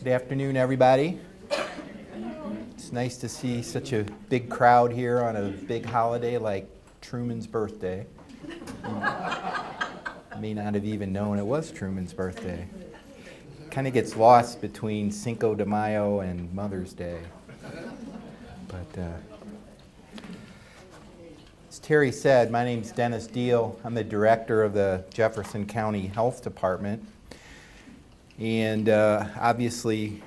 Good afternoon, everybody. It's nice to see such a big crowd here on a big holiday like Truman's birthday. You may not have even known it was Truman's birthday. Kind of gets lost between Cinco de Mayo and Mother's Day. But as Terry said, my name's Dennis Diehl. I'm the director of the Jefferson County Health Department. And obviously,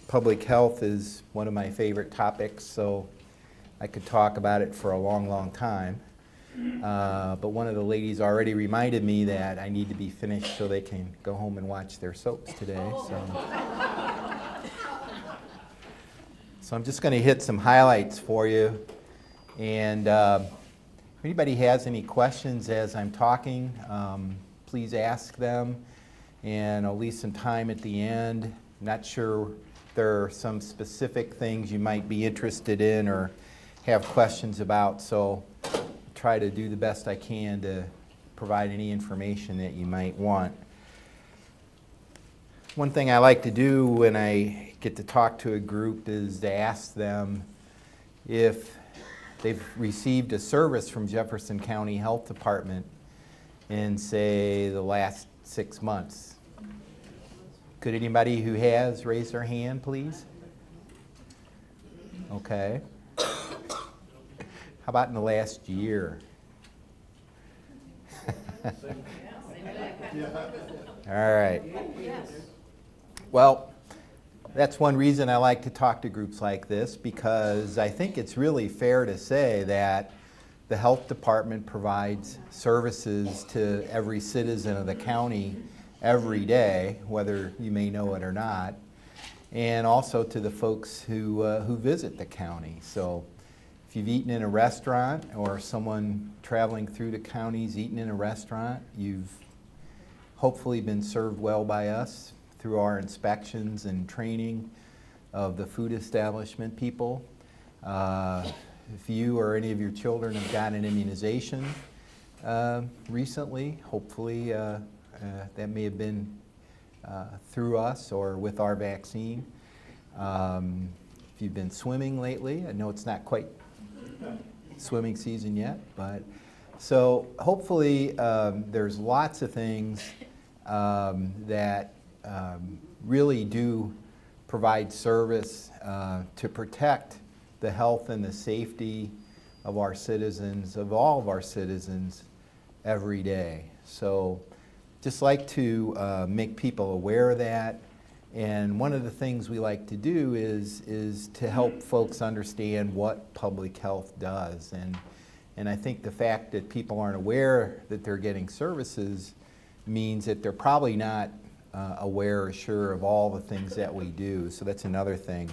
public health is one of my favorite topics, so I could talk about it for a long, long time. But one of the ladies already reminded me that I need to be finished so they can go home and watch their soaps today. So I'm just going to hit some highlights for you. And if anybody has any questions as I'm talking, please ask them. And I'll leave some time at the end. Not sure there are some specific things you might be interested in or have questions about, so I'll try to do the best I can to provide any information that you might want. One thing I like to do when I get to talk to a group is to ask them if they've received a service from Jefferson County Health Department in, say, the last 6 months. Could anybody who has raise their hand, please? Okay. How about in the last year? All right. Well, that's one reason I like to talk to groups like this, because I think it's really fair to say that the health department provides services to every citizen of the county every day, whether you may know it or not, and also to the folks who visit the county. So if you've eaten in a restaurant, or someone traveling through the county's eaten in a restaurant, you've hopefully been served well by us through our inspections and training of the food establishment people. If you or any of your children have gotten an immunization recently, hopefully that may have been through us or with our vaccine. If you've been swimming lately, I know it's not quite swimming season yet, but so hopefully there's lots of things that really do provide service to protect the health and the safety of our citizens, of all of our citizens, every day. So just like to make people aware of that. And one of the things we like to do is to help folks understand what public health does. And I think the fact that people aren't aware that they're getting services means that they're probably not aware or sure of all the things that we do. So that's another thing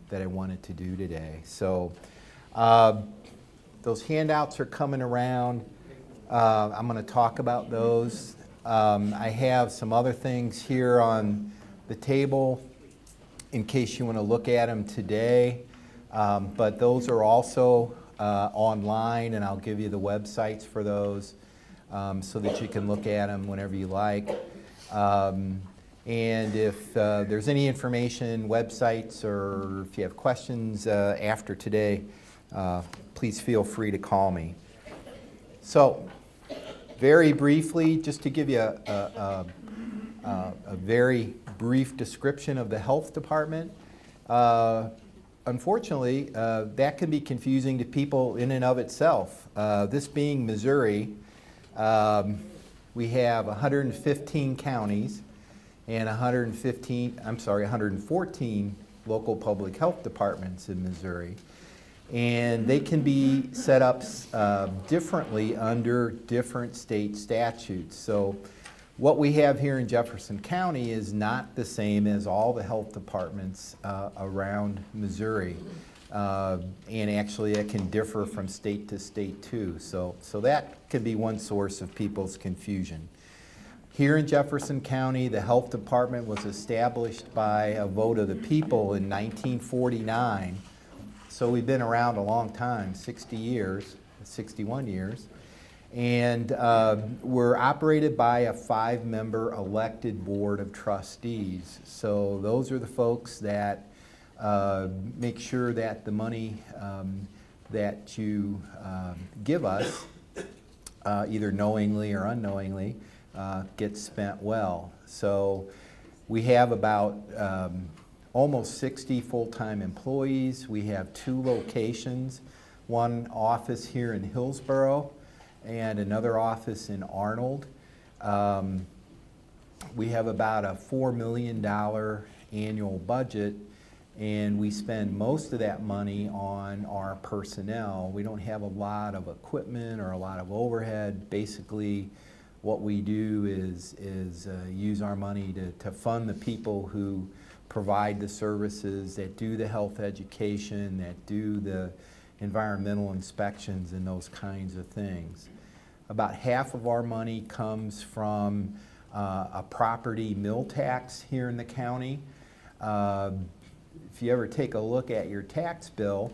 that I wanted to do today. So those handouts are coming around. I'm going to talk about those. I have some other things here on the table in case you want to look at them today. But those are also online, and I'll give you the websites for those so that you can look at them whenever you like. And if there's any information, websites, or if you have questions after today, please feel free to call me. So, very briefly, just to give you a very brief description of the health department. Unfortunately, that can be confusing to people in and of itself. This being Missouri, we have 115 counties and 114 local public health departments in Missouri. And they can be set up differently under different state statutes. So what we have here in Jefferson County is not the same as all the health departments around Missouri. And actually it can differ from state to state too. So that can be one source of people's confusion. Here in Jefferson County, the health department was established by a vote of the people in 1949. So we've been around a long time, 60 years, 61 years. And we're operated by a 5-member elected board of trustees. So those are the folks that make sure that the money that you give us, either knowingly or unknowingly, gets spent well. So we have about almost 60 full-time employees. We have 2 locations, one office here in Hillsborough and another office in Arnold. We have about a $4 million annual budget, and we spend most of that money on our personnel. We don't have a lot of equipment or a lot of overhead. Basically, what we do is use our money to fund the people who provide the services, that do the health education, that do the environmental inspections and those kinds of things. About half of our money comes from a property mill tax here in the county. If you ever take a look at your tax bill,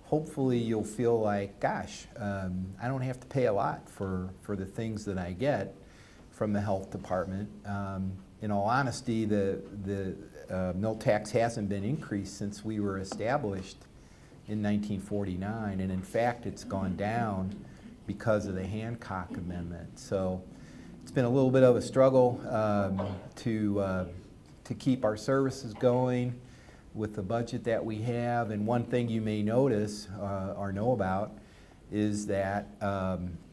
hopefully you'll feel like, gosh, I don't have to pay a lot for the things that I get from the health department. In all honesty, the mill tax hasn't been increased since we were established in 1949, and in fact it's gone down because of the Hancock Amendment. So it's been a little bit of a struggle to keep our services going with the budget that we have. And one thing you may notice or know about is that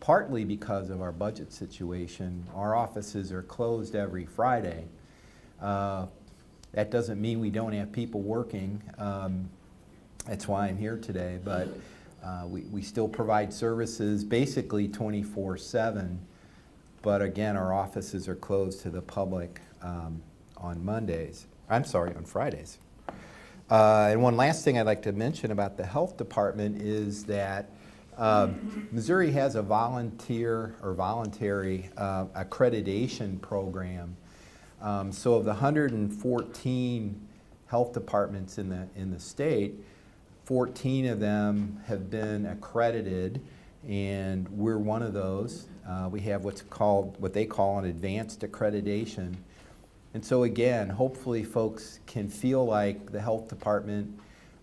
partly because of our budget situation, our offices are closed every Friday. That doesn't mean we don't have people working. That's why I'm here today, but we still provide services basically 24/7, but again, our offices are closed to the public on Fridays. And one last thing I'd like to mention about the health department is that Missouri has a voluntary accreditation program. So of the 114 health departments in the state, 14 of them have been accredited, and we're one of those. We have what they call an advanced accreditation. And so again, hopefully folks can feel like the health department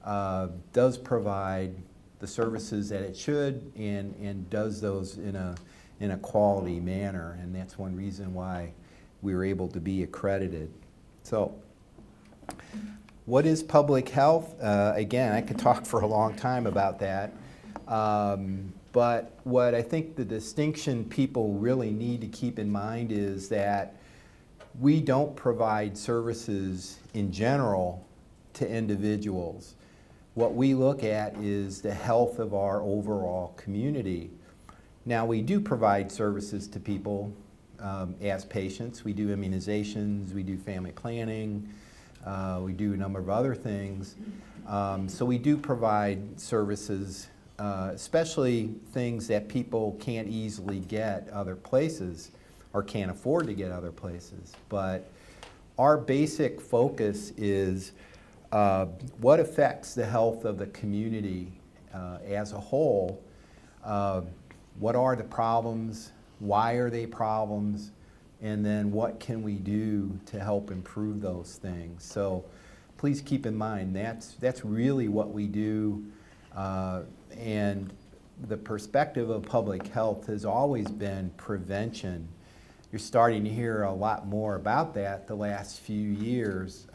does provide the services that it should, and does those in a quality manner. And that's one reason why we were able to be accredited. So, what is public health? Again, I could talk for a long time about that. But what I think the distinction people really need to keep in mind is that we don't provide services in general to individuals. What we look at is the health of our overall community. Now, we do provide services to people as patients. We do immunizations, we do family planning, we do a number of other things. So we do provide services, especially things that people can't easily get other places or can't afford to get other places. But our basic focus is what affects the health of the community as a whole. What are the problems? Why are they problems? And then what can we do to help improve those things? So please keep in mind that's really what we do. And the perspective of public health has always been prevention. You're starting to hear a lot more about that the last few years.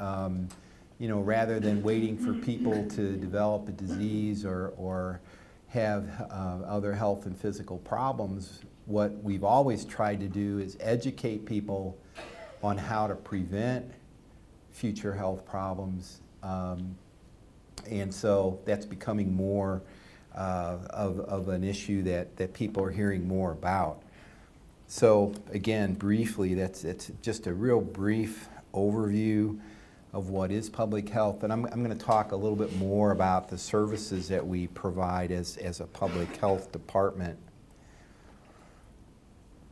Rather than waiting for people to develop a disease or have other health and physical problems, what we've always tried to do is educate people on how to prevent future health problems. And so that's becoming more of an issue that people are hearing more about. So again, briefly, it's just a real brief overview of what is public health. And I'm going to talk a little bit more about the services that we provide as a public health department.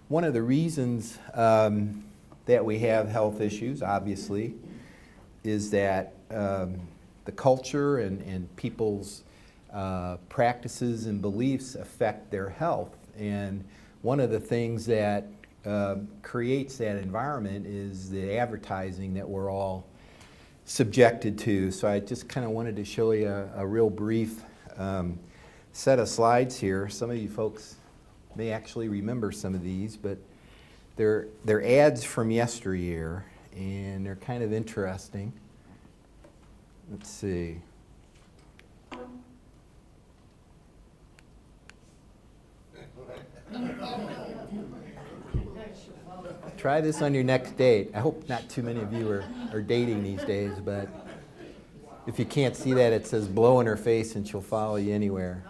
One of the reasons that we have health issues, obviously, is that the culture and people's practices and beliefs affect their health. And one of the things that creates that environment is the advertising that we're all subjected to. So I just kind of wanted to show you a real brief set of slides here. Some of you folks may actually remember some of these, but they're ads from yesteryear, and they're kind of interesting. Let's see. Try this on your next date. I hope not too many of you are dating these days, but if you can't see that, it says blow in her face and she'll follow you anywhere.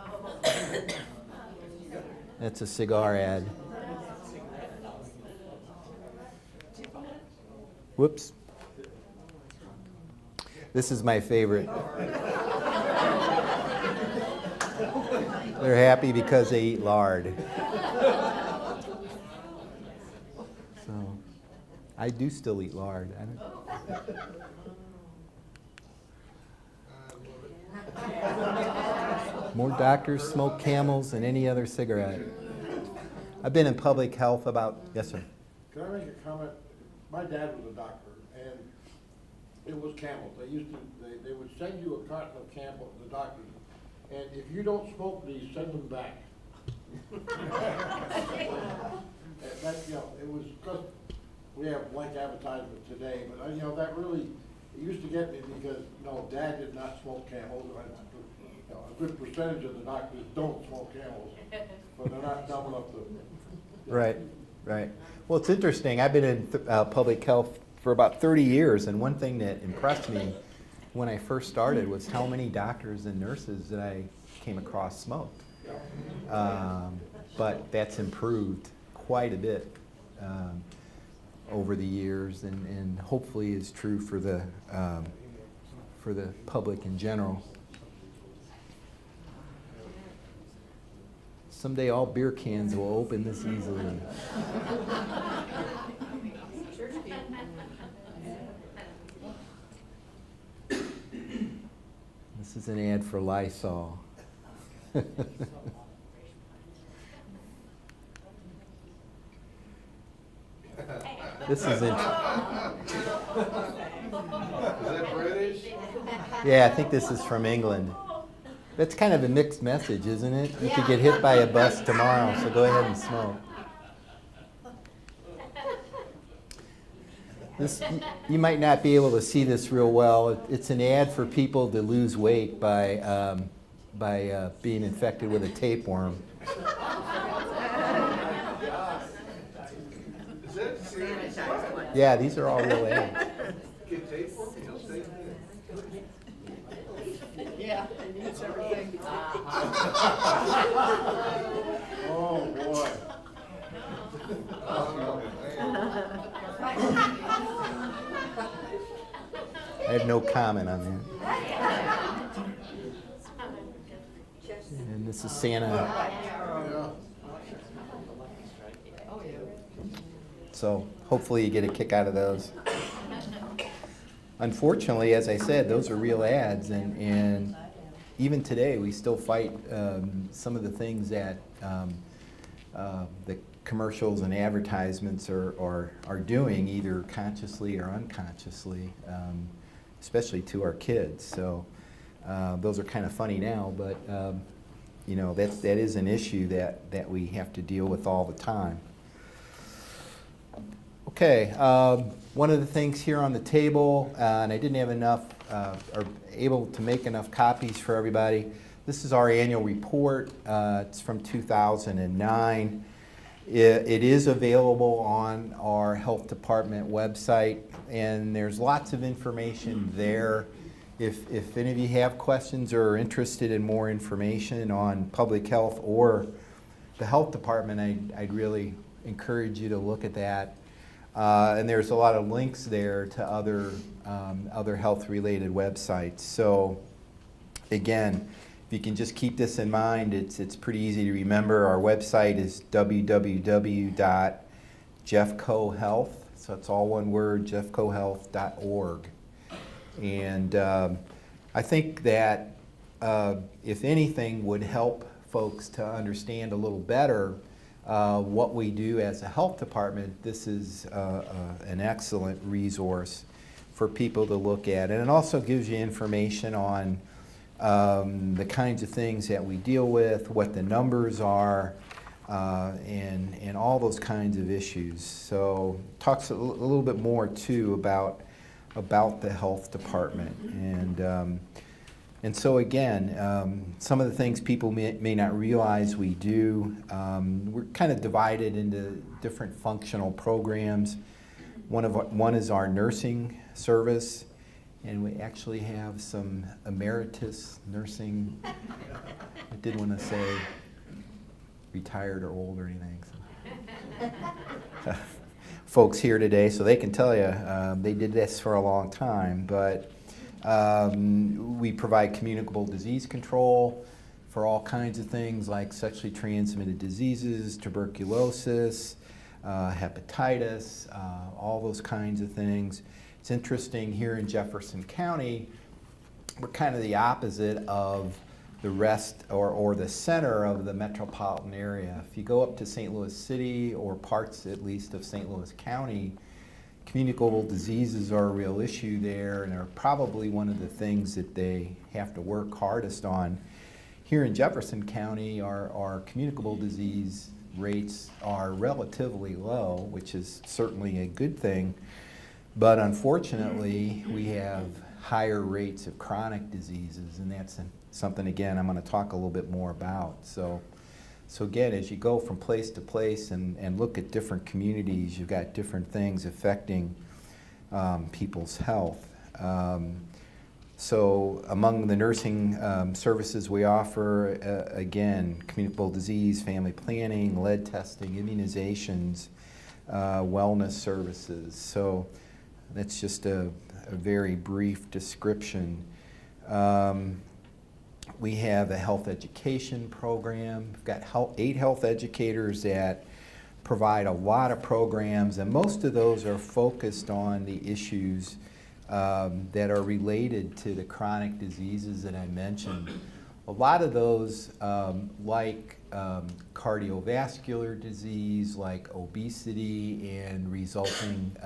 That's a cigar ad. Whoops. This is my favorite. They're happy because they eat lard. So, I do still eat lard. More doctors smoke Camels than any other cigarette. I've been in public health about, yes sir. Can I make a comment? My dad was a doctor, and it was Camels. They would send you a carton of Camels, the doctors, and if you don't smoke these, send them back. It was because we have blank advertisement today, but that really, it used to get me because, Dad did not smoke Camels. A good percentage of the doctors don't smoke Camels, but they're not dumb enough to. Right. Well, it's interesting. I've been in public health for about 30 years, and one thing that impressed me when I first started was how many doctors and nurses that I came across smoked. But that's improved quite a bit over the years, and hopefully is true for the public in general. Someday all beer cans will open this easily. This is an ad for Lysol. This is it. Is that British? Yeah, I think this is from England. That's kind of a mixed message, isn't it? You could get hit by a bus tomorrow, so go ahead and smoke. This, you might not be able to see this real well. It's an ad for people to lose weight by being infected with a tapeworm. Is that serious? Yeah, these are all real ads. Get tapeworm? Yeah, it needs everything. Oh, boy. I have no comment on that. And this is Santa. So hopefully you get a kick out of those. Unfortunately, as I said, those are real ads, and even today we still fight some of the things that the commercials and advertisements are doing, either consciously or unconsciously, especially to our kids. So those are kind of funny now, but that is an issue that we have to deal with all the time. Okay, one of the things here on the table, and I didn't have enough, or able to make enough copies for everybody. This is our annual report. It's from 2009. It is available on our health department website, and there's lots of information there. If any of you have questions or are interested in more information on public health or the health department, I'd really encourage you to look at that. And there's a lot of links there to other health-related websites. So again, if you can just keep this in mind, it's pretty easy to remember. Our website is www.jeffcohealth, so it's all one word, jeffcohealth.org. And I think that if anything would help folks to understand a little better what we do as a health department, this is an excellent resource for people to look at. And it also gives you information on the kinds of things that we deal with, what the numbers are, and all those kinds of issues. So talks a little bit more too about the health department. And so again, some of the things people may not realize we do, we're kind of divided into different functional programs. One is our nursing service, and we actually have some emeritus nursing. I didn't want to say retired or old or anything. So. Folks here today, so they can tell you they did this for a long time, but we provide communicable disease control for all kinds of things like sexually transmitted diseases, tuberculosis, hepatitis, all those kinds of things. It's interesting, here in Jefferson County, we're kind of the opposite of the rest or the center of the metropolitan area. If you go up to St. Louis City or parts at least of St. Louis County, communicable diseases are a real issue there and are probably one of the things that they have to work hardest on. Here in Jefferson County, our communicable disease rates are relatively low, which is certainly a good thing. But unfortunately, we have higher rates of chronic diseases, and that's something, again, I'm going to talk a little bit more about. So again, as you go from place to place and look at different communities, you've got different things affecting people's health. So among the nursing services we offer, again, communicable disease, family planning, lead testing, immunizations, wellness services. So that's just a very brief description. We have a health education program. We've got 8 health educators that provide a lot of programs, and most of those are focused on the issues that are related to the chronic diseases that I mentioned. A lot of those, like cardiovascular disease, like obesity and resulting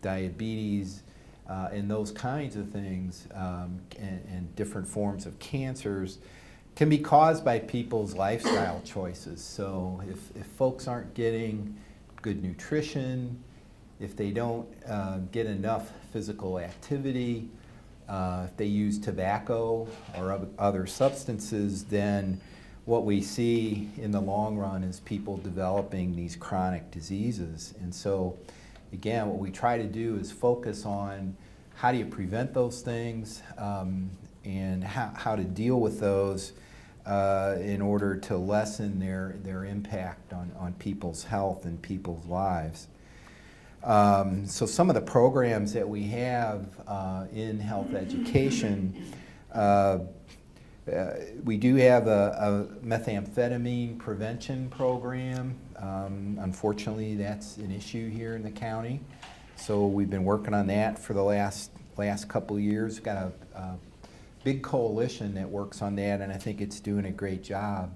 diabetes, and those kinds of things, and different forms of cancers, can be caused by people's lifestyle choices. So if folks aren't getting good nutrition, if they don't get enough physical activity, if they use tobacco or other substances, then what we see in the long run is people developing these chronic diseases. And so again, what we try to do is focus on how do you prevent those things, and how to deal with those in order to lessen their impact on people's health and people's lives. So some of the programs that we have in health education, we do have a methamphetamine prevention program. Unfortunately, that's an issue here in the county. So we've been working on that for the last couple of years. We've got a big coalition that works on that, and I think it's doing a great job.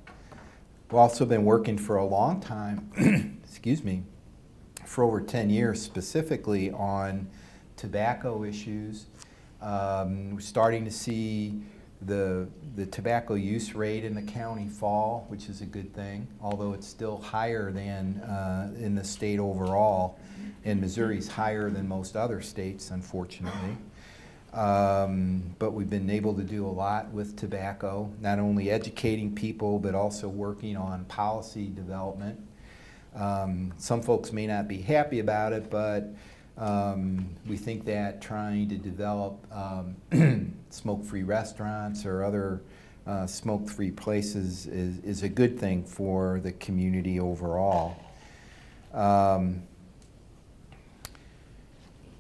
We've also been working for a long time, excuse me, for over 10 years specifically on tobacco issues. We're starting to see the tobacco use rate in the county fall, which is a good thing, although it's still higher than in the state overall, and Missouri's higher than most other states, unfortunately. But we've been able to do a lot with tobacco, not only educating people, but also working on policy development. Some folks may not be happy about it, but we think that trying to develop smoke-free restaurants or other smoke-free places is a good thing for the community overall.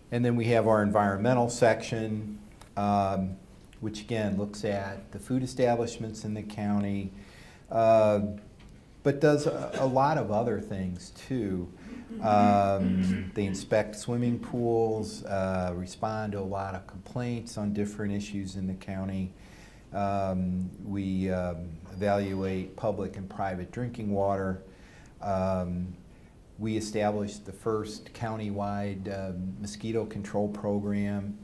And then we have our environmental section, which again looks at the food establishments in the county, but does a lot of other things too. They inspect swimming pools, respond to a lot of complaints on different issues in the county, We evaluate public and private drinking water. We established the first countywide mosquito control program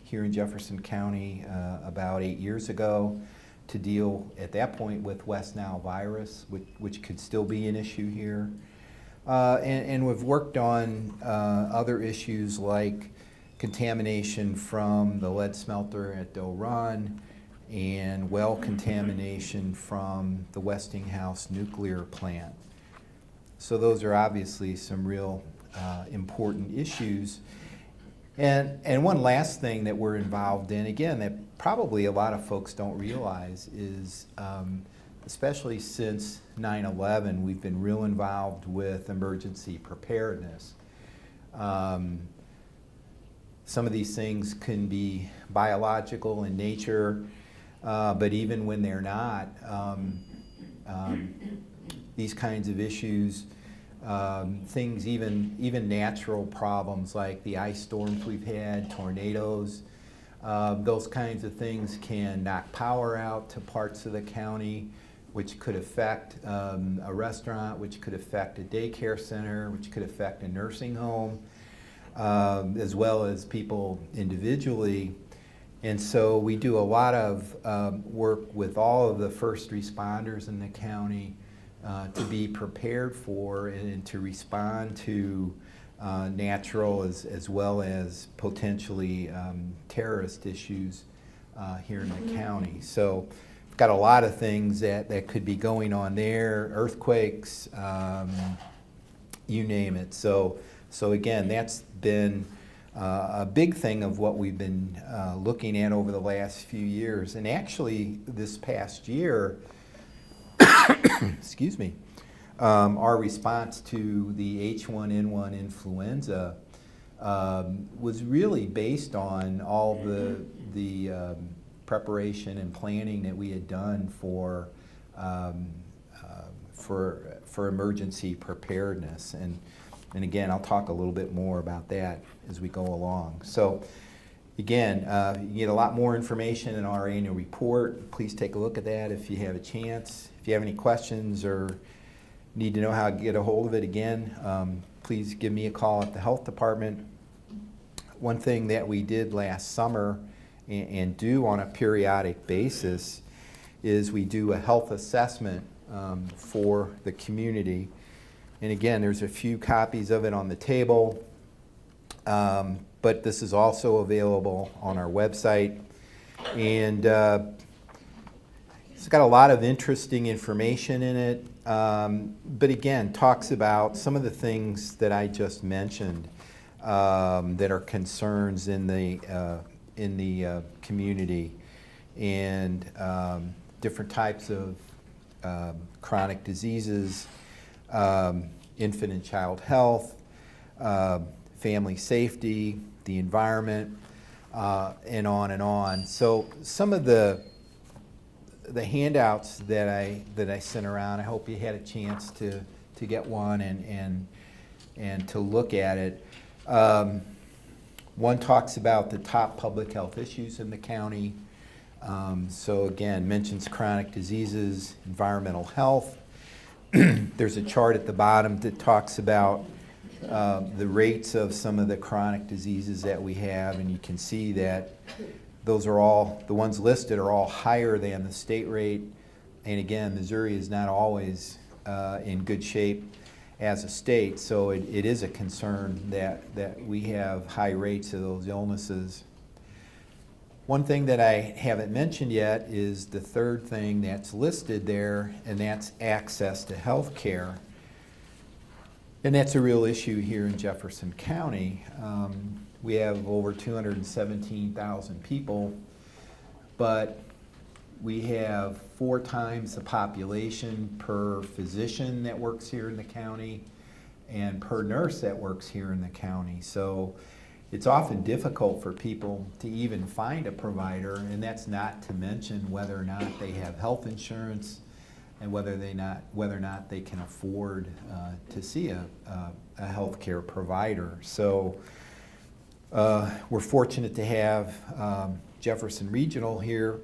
here in Jefferson County about 8 years ago to deal at that point with West Nile virus, which could still be an issue here. And we've worked on other issues like contamination from the lead smelter at Doe Run and well contamination from the Westinghouse nuclear plant. So those are obviously some real important issues. And one last thing that we're involved in, again, that probably a lot of folks don't realize is, especially since 9/11, we've been real involved with emergency preparedness. Some of these things can be biological in nature, but even when they're not, these kinds of issues, things, even natural problems like the ice storms we've had, tornadoes, those kinds of things can knock power out to parts of the county, which could affect a restaurant, which could affect a daycare center, which could affect a nursing home, as well as people individually. And so we do a lot of work with all of the first responders in the county to be prepared for and to respond to natural as well as potentially terrorist issues here in the county. So we've got a lot of things that could be going on there, earthquakes, you name it. So again, that's been a big thing of what we've been looking at over the last few years. And actually, this past year, excuse me, our response to the H1N1 influenza was really based on all the preparation and planning that we had done for emergency preparedness. And again, I'll talk a little bit more about that as we go along. So again, you get a lot more information in our annual report. Please take a look at that if you have a chance. If you have any questions or need to know how to get a hold of it again, please give me a call at the health department. One thing that we did last summer and do on a periodic basis is we do a health assessment for the community. And again, there's a few copies of it on the table, but this is also available on our website. And it's got a lot of interesting information in it, but again, talks about some of the things that I just mentioned that are concerns in the community, and different types of chronic diseases, infant and child health, family safety, the environment, and on and on. So some of the handouts that I sent around, I hope you had a chance to get one and to look at it. One talks about the top public health issues in the county. So again, mentions chronic diseases, environmental health. There's a chart at the bottom that talks about the rates of some of the chronic diseases that we have, and you can see that those are all, the ones listed are all higher than the state rate. And again, Missouri is not always in good shape as a state, so it is a concern that we have high rates of those illnesses. One thing that I haven't mentioned yet is the third thing that's listed there, and that's access to health care. And that's a real issue here in Jefferson County. We have over 217,000 people, but we have 4 times the population per physician that works here in the county and per nurse that works here in the county. So it's often difficult for people to even find a provider, and that's not to mention whether or not they have health insurance and whether or not they can afford to see a healthcare provider. So we're fortunate to have Jefferson Regional here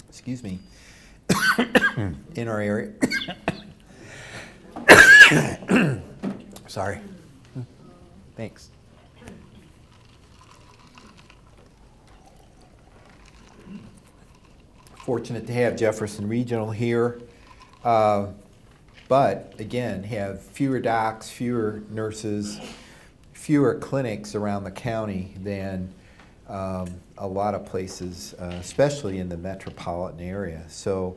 excuse me, in our area. Sorry. Thanks. Fortunate to have Jefferson Regional here, but again, have fewer docs, fewer nurses, fewer clinics around the county than a lot of places, especially in the metropolitan area. So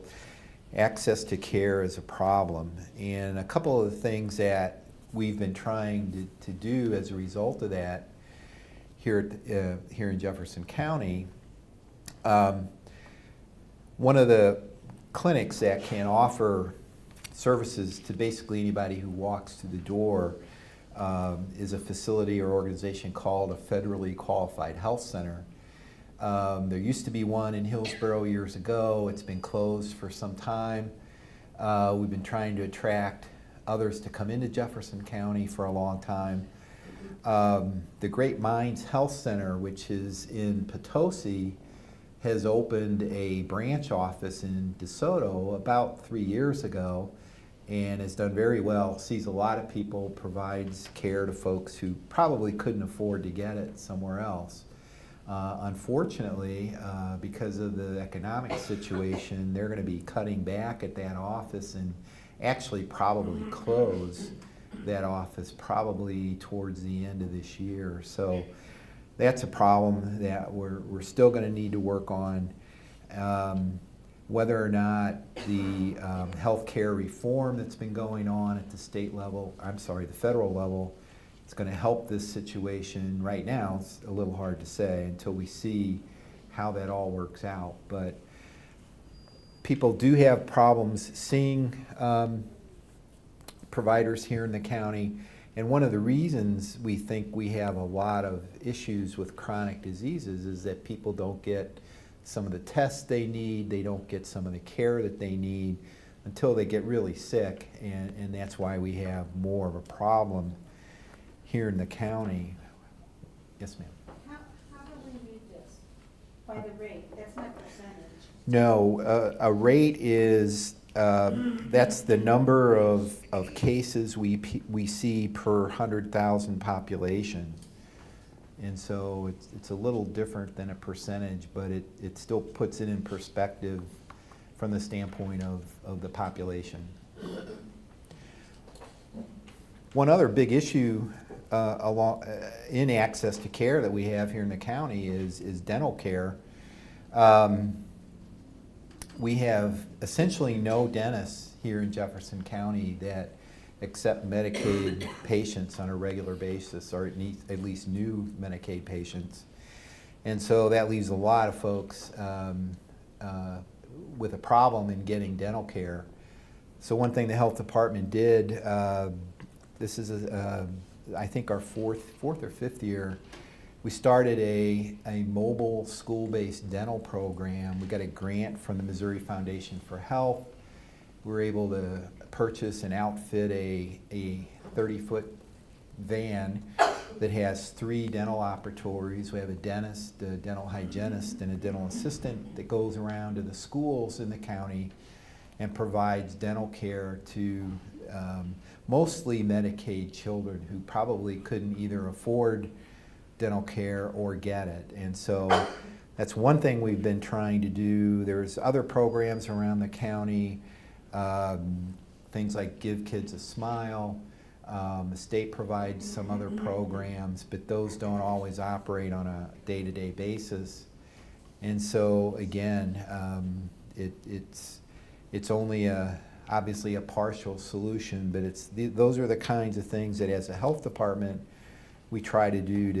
access to care is a problem. And a couple of the things that we've been trying to do as a result of that here in Jefferson County, one of the clinics that can offer services to basically anybody who walks through the door is a facility or organization called a federally qualified health center. There used to be one in Hillsborough years ago. It's been closed for some time. We've been trying to attract others to come into Jefferson County for a long time. The Great Minds Health Center, which is in Potosi, has opened a branch office in DeSoto about 3 years ago and has done very well, sees a lot of people, provides care to folks who probably couldn't afford to get it somewhere else. Unfortunately, because of the economic situation, they're going to be cutting back at that office and actually probably close that office probably towards the end of this year. So that's a problem that we're still going to need to work on. Whether or not the healthcare reform that's been going on at the the federal level, it's going to help this situation right now. It's a little hard to say until we see how that all works out. But people do have problems seeing providers here in the county. And one of the reasons we think we have a lot of issues with chronic diseases is that people don't get some of the tests they need, they don't get some of the care that they need until they get really sick, and that's why we have more of a problem here in the county. Yes, ma'am. How do we read this? By the rate? That's not percentage. No, a rate is, that's the number of cases we see per 100,000 population. And so it's a little different than a percentage, but it still puts it in perspective from the standpoint of the population. One other big issue in access to care that we have here in the county is dental care. We have essentially no dentists here in Jefferson County that accept Medicaid patients on a regular basis, or at least new Medicaid patients. And so that leaves a lot of folks with a problem in getting dental care. So one thing the health department did, this is I think our fourth or fifth year, we started a mobile school-based dental program. We got a grant from the Missouri Foundation for Health. We were able to purchase and outfit a 30-foot van that has 3 dental operatories. We have a dentist, a dental hygienist, and a dental assistant that goes around to the schools in the county and provides dental care to mostly Medicaid children who probably couldn't either afford dental care or get it. And so that's one thing we've been trying to do. There's other programs around the county, things like Give Kids a Smile. The state provides some other programs, but those don't always operate on a day-to-day basis. And so again, it's only obviously a partial solution, but those are the kinds of things that as a health department we try to do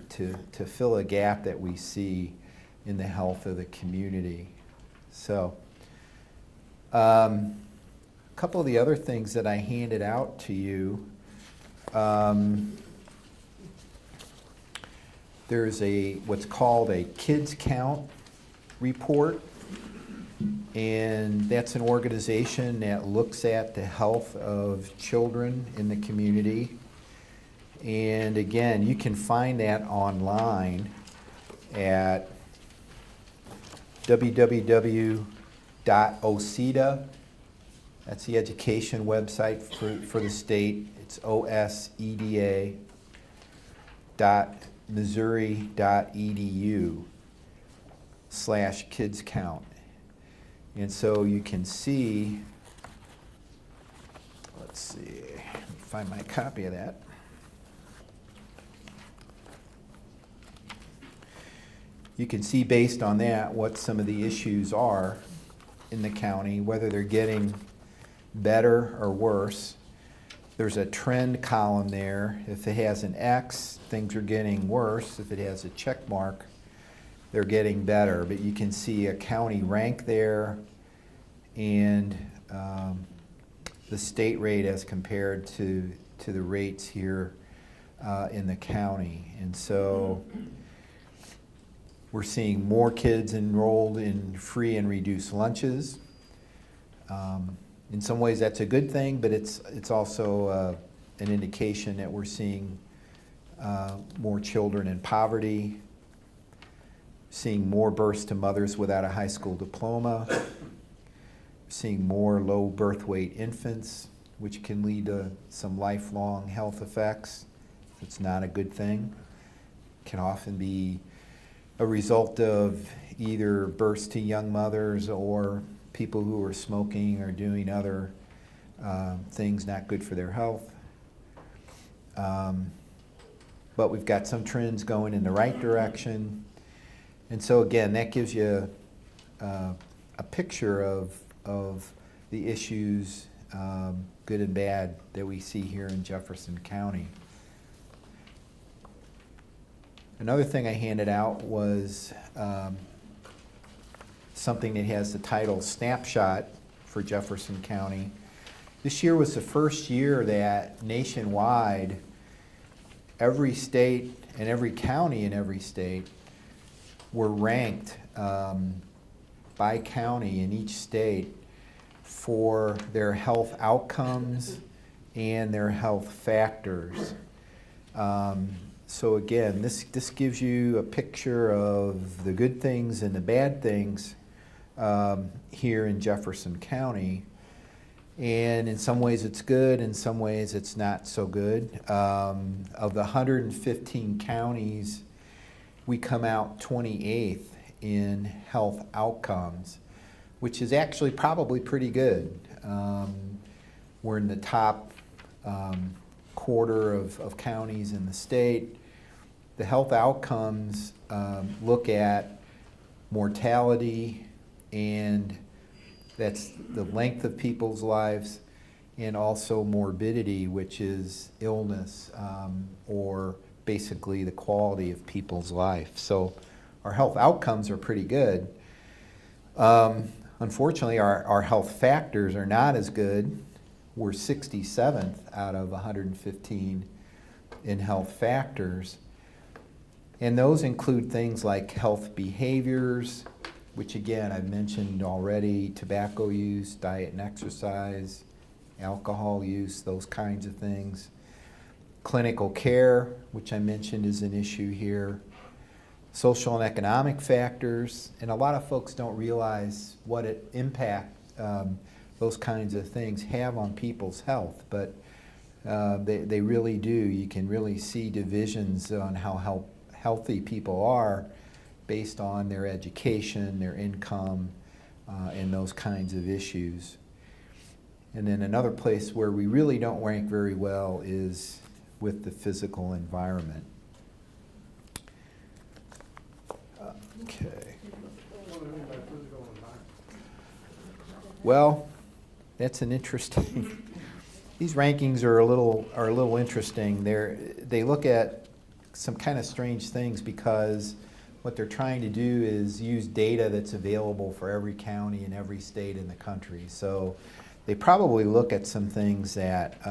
to fill a gap that we see in the health of the community. So a couple of the other things that I handed out to you, there's what's called a Kids Count report, and that's an organization that looks at the health of children in the community. And again, you can find that online at www.oseda, that's the education website for the state. It's oseda.missouri.edu/kids count. And so you can see, let's see, let me find my copy of that. You can see based on that what some of the issues are in the county, whether they're getting better or worse. There's a trend column there. If it has an X, things are getting worse. If it has a check mark, they're getting better. But you can see a county rank there and the state rate as compared to the rates here in the county. And so we're seeing more kids enrolled in free and reduced lunches. In some ways that's a good thing, but it's also an indication that we're seeing more children in poverty, seeing more births to mothers without a high school diploma, seeing more low birth weight infants, which can lead to some lifelong health effects. It's not a good thing. It can often be a result of either births to young mothers or people who are smoking or doing other things not good for their health. But we've got some trends going in the right direction. And so again, that gives you a picture of the issues, good and bad, that we see here in Jefferson County. Another thing I handed out was something that has the title Snapshot for Jefferson County. This year was the first year that nationwide, every state and every county in every state were ranked by county in each state for their health outcomes and their health factors. So again, this gives you a picture of the good things and the bad things here in Jefferson County. And in some ways it's good, in some ways it's not so good. Of the 115 counties, we come out 28th in health outcomes, which is actually probably pretty good. We're in the top quarter of counties in the state. The health outcomes look at mortality, and that's the length of people's lives, and also morbidity, which is illness or basically the quality of people's life. So our health outcomes are pretty good. Unfortunately, our health factors are not as good. We're 67th out of 115 in health factors. And those include things like health behaviors, which again I've mentioned already: tobacco use, diet and exercise, alcohol use, those kinds of things. Clinical care, which I mentioned is an issue here. Social and economic factors, and a lot of folks don't realize what impact those kinds of things have on people's health, but they really do. You can really see divisions on how healthy people are based on their education, their income, and those kinds of issues. And then another place where we really don't rank very well is with the physical environment. Okay. Well, that's an interesting. These rankings are a little interesting. They look at some kind of strange things because what they're trying to do is use data that's available for every county and every state in the country. So they probably look at some things that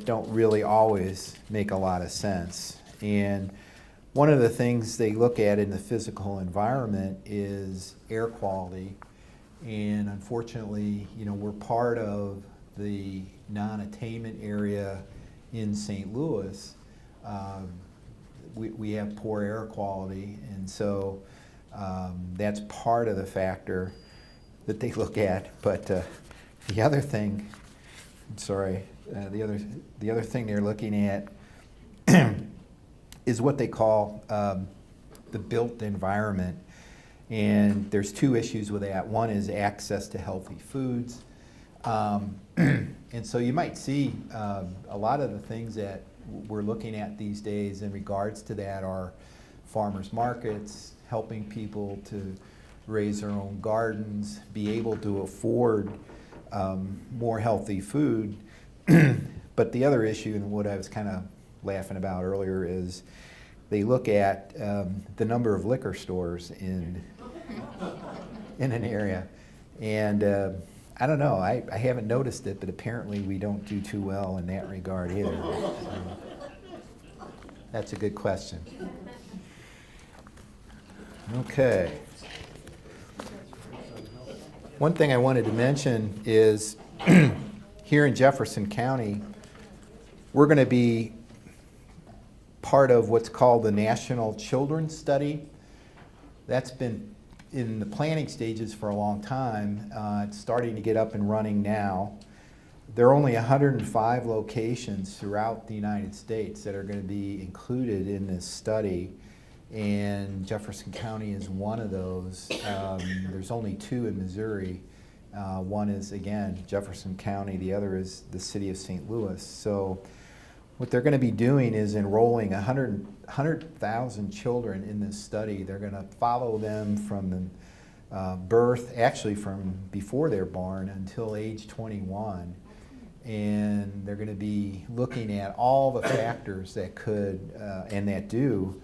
don't really always make a lot of sense. And one of the things they look at in the physical environment is air quality. And unfortunately, we're part of the non-attainment area in St. Louis. We have poor air quality, and so That's part of the factor that they look at. But the other thing, the other thing they're looking at is what they call the built environment. And there's two issues with that. One is access to healthy foods. And so you might see a lot of the things that we're looking at these days in regards to that are farmers markets, helping people to raise their own gardens, be able to afford more healthy food. But the other issue, and what I was kind of laughing about earlier, is they look at the number of liquor stores in an area. And I don't know, I haven't noticed it, but apparently we don't do too well in that regard either. So, that's a good question. Okay. One thing I wanted to mention is here in Jefferson County, we're going to be part of what's called the National Children's Study. That's been in the planning stages for a long time. It's starting to get up and running now. There are only 105 locations throughout the United States that are going to be included in this study, and Jefferson County is one of those. There's only 2 in Missouri. One is, again, Jefferson County. The other is the city of St. Louis. So what they're going to be doing is enrolling 100,000 children in this study. They're going to follow them from the birth, actually from before they're born until age 21. And they're going to be looking at all the factors that could and that do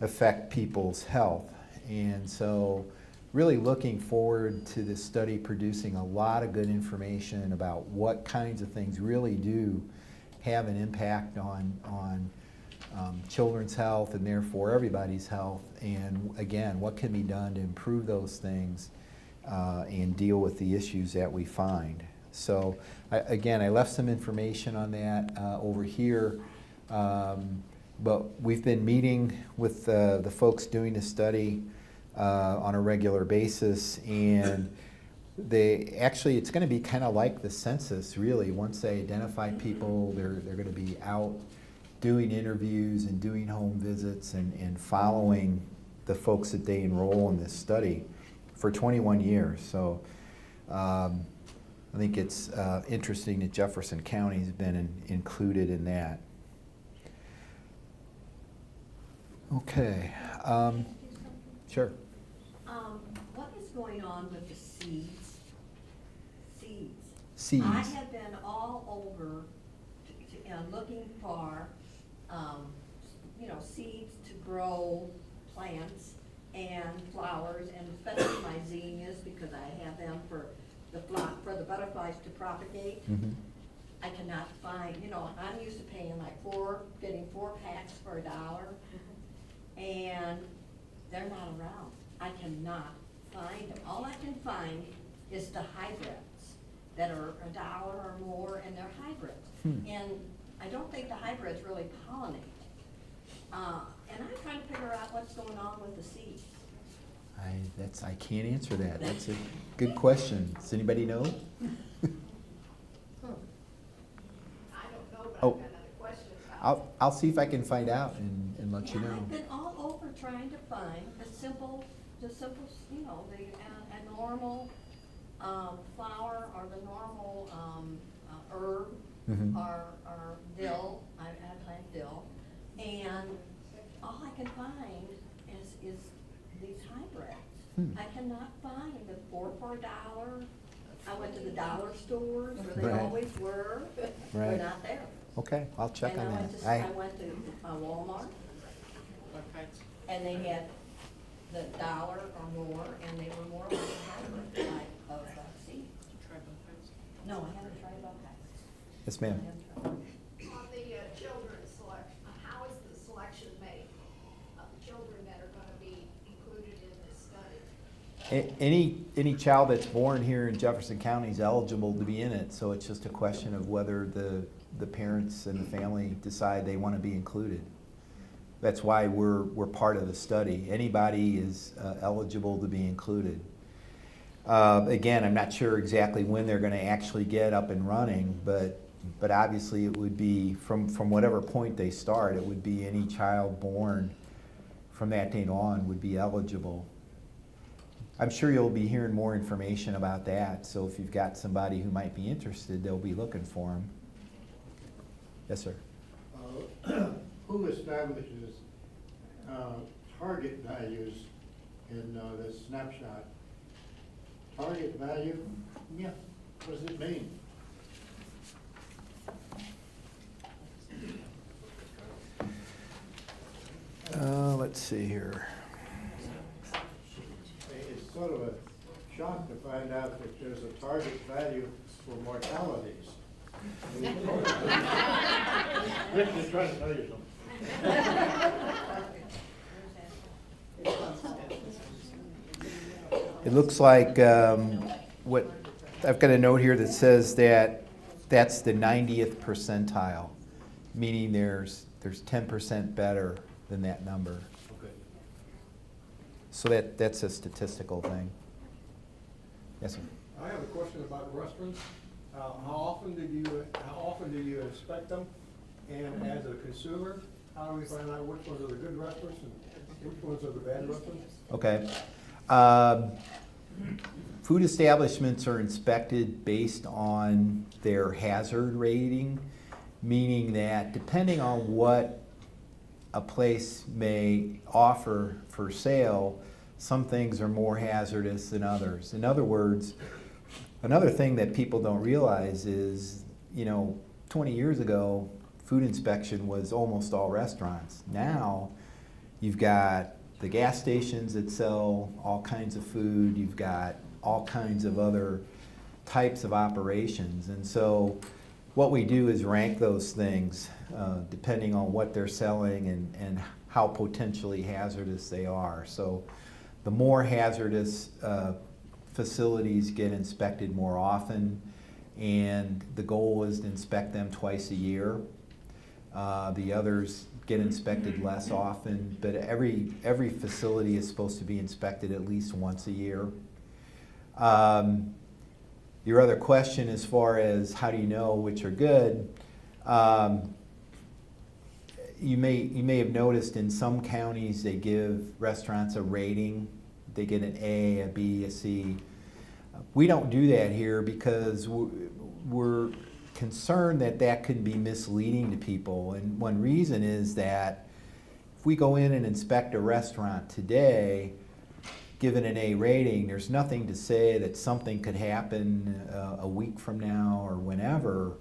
affect people's health. And so really looking forward to this study producing a lot of good information about what kinds of things really do have an impact on children's health and therefore everybody's health, and again, what can be done to improve those things and deal with the issues that we find. So I left some information on that over here, but we've been meeting with the folks doing the study on a regular basis, and it's going to be kind of like the census, really. Once they identify people, they're going to be out doing interviews and doing home visits and following the folks that they enroll in this study for 21 years. So I think it's interesting that Jefferson County has been included in that. Okay. Sure. What is going on with the seeds? Seeds. I have been all over looking for, seeds to grow plants and flowers, and especially my zinnias, because I have them for the butterflies to propagate. Mm-hmm. I cannot find, I'm used to paying getting 4 packs for $1, and they're not around. I cannot find them. All I can find is the hybrids that are $1 or more, and they're hybrids. And I don't think the hybrids really pollinate. And I'm trying to figure out what's going on with the seeds. I can't answer that. That's a good question. Does anybody know? I don't know, but Oh. I've got another question about I'll see if I can find out and let you know. I've been all over trying to find the simple, a normal flower or the normal herb Mhm. or dill. I plant dill, and all I can find is these hybrids. I cannot find the 4 for $1. I went to the dollar stores where they Right. always were. Right. They're not there. Okay, I'll check And on I that. went to Walmart, and they had the $1 or more, and they were more like a hybrid type of seeds. No, I haven't tried buckeyes. Yes, ma'am. on the children's selection. How is the selection made of the children that are gonna be included in this study? Any child that's born here in Jefferson County is eligible to be in it, so it's just a question of whether the parents and the family decide they want to be included. That's why we're part of the study. Anybody is eligible to be included. Again, I'm not sure exactly when they're going to actually get up and running, but obviously it would be from whatever point they start, it would be any child born from that date on would be eligible. I'm sure you'll be hearing more information about that, so if you've got somebody who might be interested, they'll be looking for them. Yes, sir. Who establishes target values in this snapshot? Target value? Yeah. What does it mean? Let's see here. It's sort of a shock to find out that there's a target value for mortalities. Rick is trying to tell you something. It looks like what I've got a note here that says that that's the 90th percentile, meaning there's 10% better than that number. Okay. So that's a statistical thing. Yes, sir. I have a question about restaurants. How often do you inspect them? And as a consumer, how do we find out which ones are the good restaurants and which ones are the bad restaurants? Okay. Food establishments are inspected based on their hazard rating, meaning that depending on what a place may offer for sale, some things are more hazardous than others. In other words, another thing that people don't realize is, 20 years ago, food inspection was almost all restaurants. Now, you've got the gas stations that sell all kinds of food, you've got all kinds of other types of operations. And so what we do is rank those things depending on what they're selling and how potentially hazardous they are. So the more hazardous facilities get inspected more often, and the goal is to inspect them twice a year. The others get inspected less often, but every facility is supposed to be inspected at least once a year. Your other question as far as how do you know which are good, you may have noticed in some counties they give restaurants a rating. They get an A, a B, a C. We don't do that here because we're concerned that that could be misleading to people. And one reason is that if we go in and inspect a restaurant today, give it an A rating, there's nothing to say that something could happen a week from now or whenever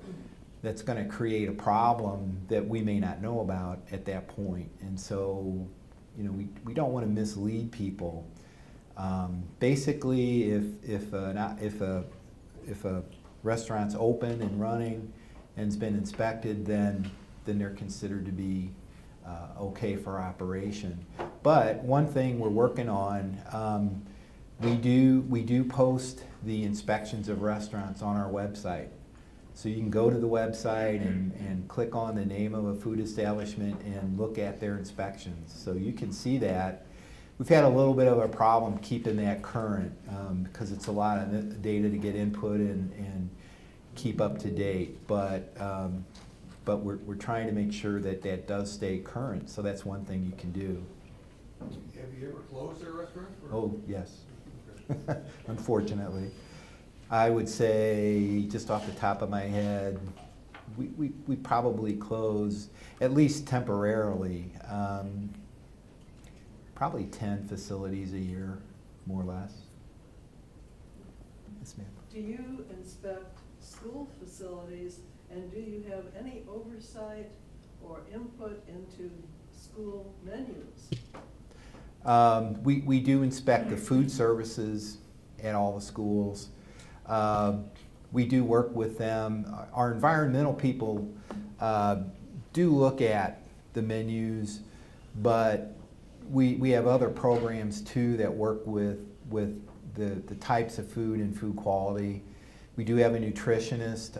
that's going to create a problem that we may not know about at that point. And so, we don't want to mislead people. Basically, if a restaurant's open and running and has been inspected, then they're considered to be okay for operation. But one thing we're working on, we do post the inspections of restaurants on our website. So you can go to the website and click on the name of a food establishment and look at their inspections. So you can see that. We've had a little bit of a problem keeping that current because it's a lot of data to get input and keep up to date. But we're trying to make sure that that does stay current. So that's one thing you can do. Have you ever closed their restaurant? Oh, yes. Unfortunately. I would say, just off the top of my head, we probably close, at least temporarily, probably 10 facilities a year, more or less. Yes, ma'am. Do you inspect school facilities, and do you have any oversight or input into school menus? We do inspect the food services at all the schools. We do work with them. Our environmental people do look at the menus, but we have other programs too that work with the types of food and food quality. We do have a nutritionist.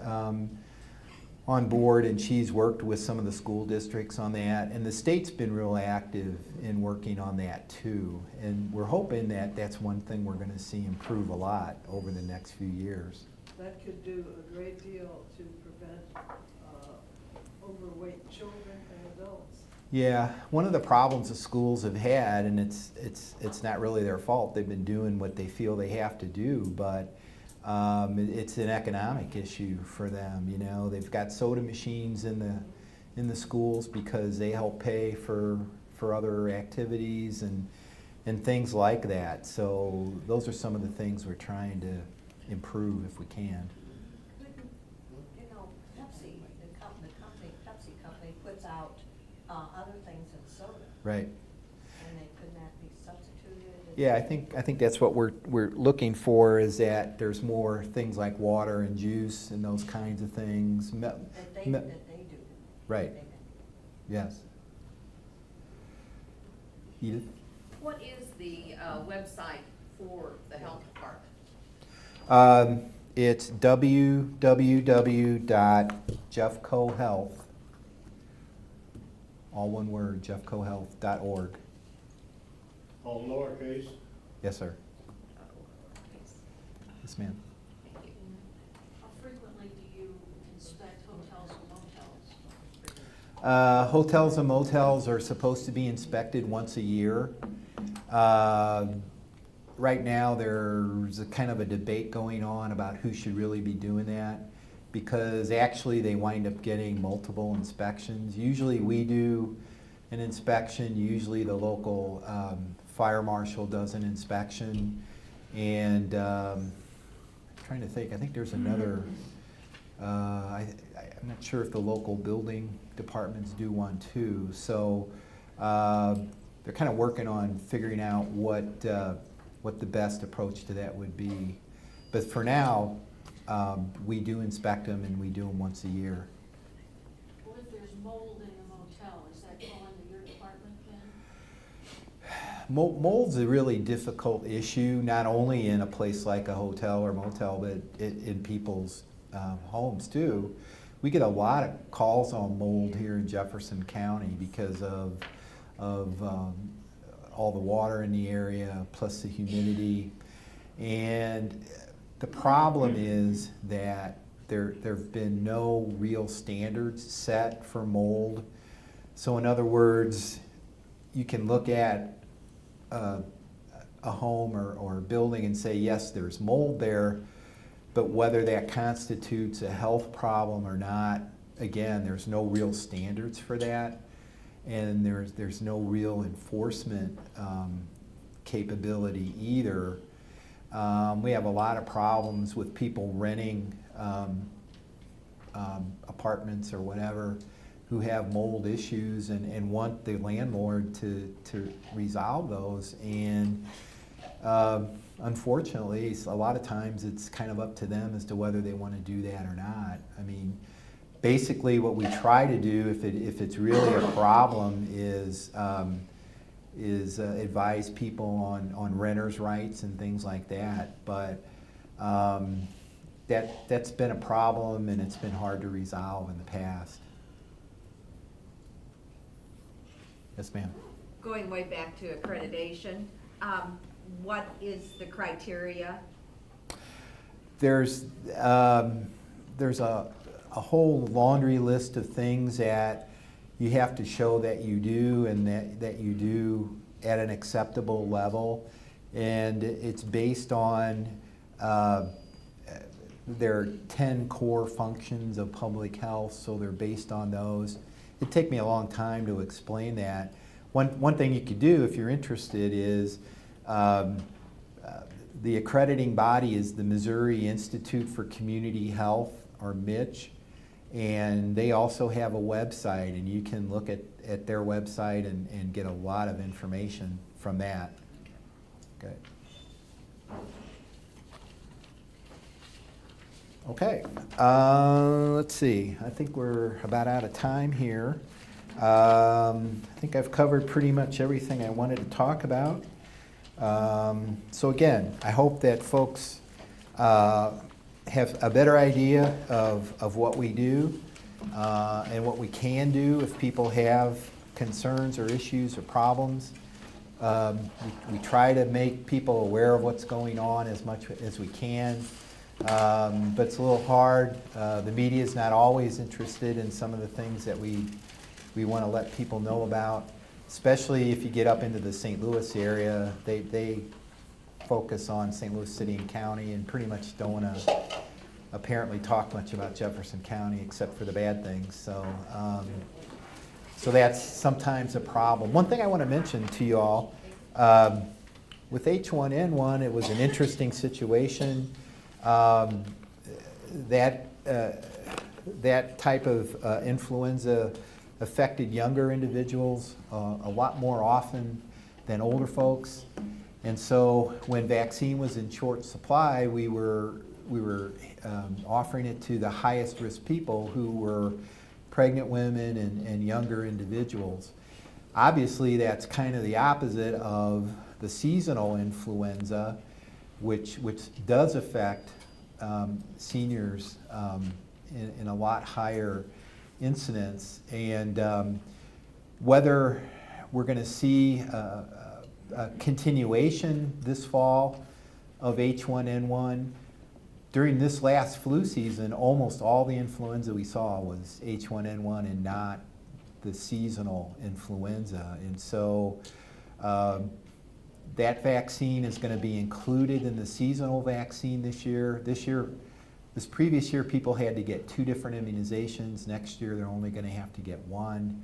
on board, and she's worked with some of the school districts on that, and the state's been real active in working on that too. And we're hoping that that's one thing we're going to see improve a lot over the next few years. That could do a great deal to prevent overweight children and adults. Yeah, one of the problems the schools have had, and it's not really their fault, they've been doing what they feel they have to do, but it's an economic issue for them. You know, they've got soda machines in the schools because they help pay for other activities and things like that. So those are some of the things we're trying to improve if we can. You know, Pepsi, the company, Pepsi company puts out other things in soda. Right. And couldn't that be substituted? Yeah, I think that's what we're looking for, is that there's more things like water and juice and those kinds of things. That they do. Right. Yes. Edith? What is the website for the health department? It's www.jeffcohealth, all one word, jeffcohealth.org. All lowercase. Yes, sir. Yes, ma'am. Thank you. How frequently do you inspect hotels and motels? Hotels and motels are supposed to be inspected once a year. Right now, there's a kind of a debate going on about who should really be doing that, because actually they wind up getting multiple inspections. Usually we do an inspection, usually the local fire marshal does an inspection, and I'm trying to think, I think there's another, I'm not sure if the local building departments do one too. So they're kind of working on figuring out what the best approach to that would be. But for now, we do inspect them, and we do them once a year. Well, if there's mold in the motel, is that fall into your department then? Mold's a really difficult issue, not only in a place like a hotel or motel, but in people's homes too. We get a lot of calls on mold here in Jefferson County because of all the water in the area, plus the humidity. And the problem is that there have been no real standards set for mold. So in other words, you can look at a home or a building and say, yes, there's mold there, but whether that constitutes a health problem or not, again, there's no real standards for that. And there's no real enforcement capability either. We have a lot of problems with people renting apartments or whatever who have mold issues and want the landlord to resolve those. And unfortunately, a lot of times it's kind of up to them as to whether they want to do that or not. I mean, basically, what we try to do, if it's really a problem, is advise people on renters' rights and things like that. But that's been a problem, and it's been hard to resolve in the past. Yes, ma'am. Going way back to accreditation, what is the criteria? There's a whole laundry list of things that you have to show that you do, and that you do at an acceptable level. And it's based on there are 10 core functions of public health, so they're based on those. It'd take me a long time to explain that. One thing you could do if you're interested is the accrediting body is the Missouri Institute for Community Health, or MICH. And they also have a website, and you can look at their website and get a lot of information from that. Okay. Okay. Let's see. I think we're about out of time here. I think I've covered pretty much everything I wanted to talk about. So again, I hope that folks have a better idea of what we do. and what we can do if people have concerns or issues or problems. We try to make people aware of what's going on as much as we can, but it's a little hard. The media is not always interested in some of the things that we want to let people know about, especially if you get up into the St. Louis area. They focus on St. Louis City and County and pretty much don't want to apparently talk much about Jefferson County except for the bad things. So that's sometimes a problem. One thing I want to mention to you all, with H1N1, it was an interesting situation. That type of influenza affected younger individuals a lot more often than older folks. And so when vaccine was in short supply, we were offering it to the highest risk people, who were pregnant women and younger individuals. Obviously, that's kind of the opposite of the seasonal influenza, which does affect seniors in a lot higher incidence. And whether we're going to see a continuation this fall of H1N1, during this last flu season, almost all the influenza we saw was H1N1 and not the seasonal influenza. And so that vaccine is going to be included in the seasonal vaccine this year. This previous year, people had to get 2 different immunizations. Next year, they're only going to have to get 1,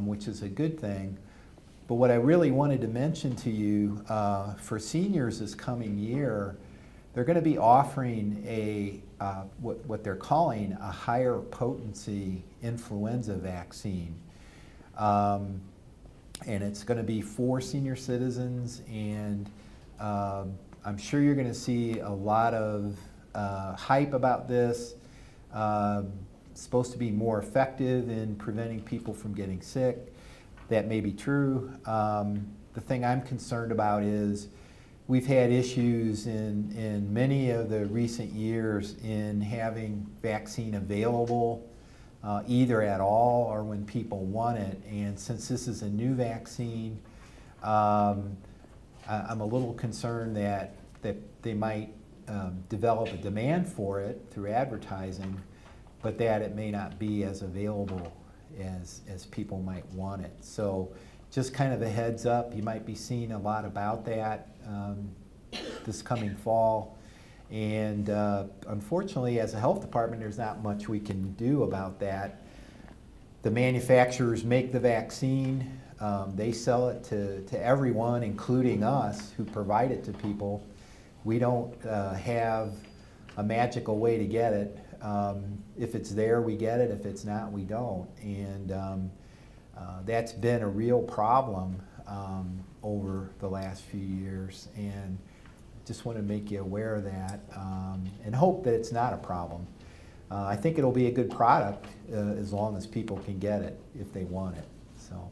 which is a good thing. But what I really wanted to mention to you, for seniors this coming year, they're going to be offering what they're calling a higher potency influenza vaccine. And it's going to be for senior citizens, and I'm sure you're going to see a lot of hype about this. It's supposed to be more effective in preventing people from getting sick. That may be true. The thing I'm concerned about is we've had issues in many of the recent years in having vaccine available, either at all or when people want it. And since this is a new vaccine, I'm a little concerned that they might develop a demand for it through advertising, but that it may not be as available as people might want it. So just kind of a heads up, you might be seeing a lot about that this coming fall. And unfortunately, as a health department, there's not much we can do about that. The manufacturers make the vaccine. They sell it to everyone, including us, who provide it to people. We don't have a magical way to get it. If it's there, we get it. If it's not, we don't. And that's been a real problem over the last few years. And just want to make you aware of that and hope that it's not a problem. I think it'll be a good product as long as people can get it if they want it. So.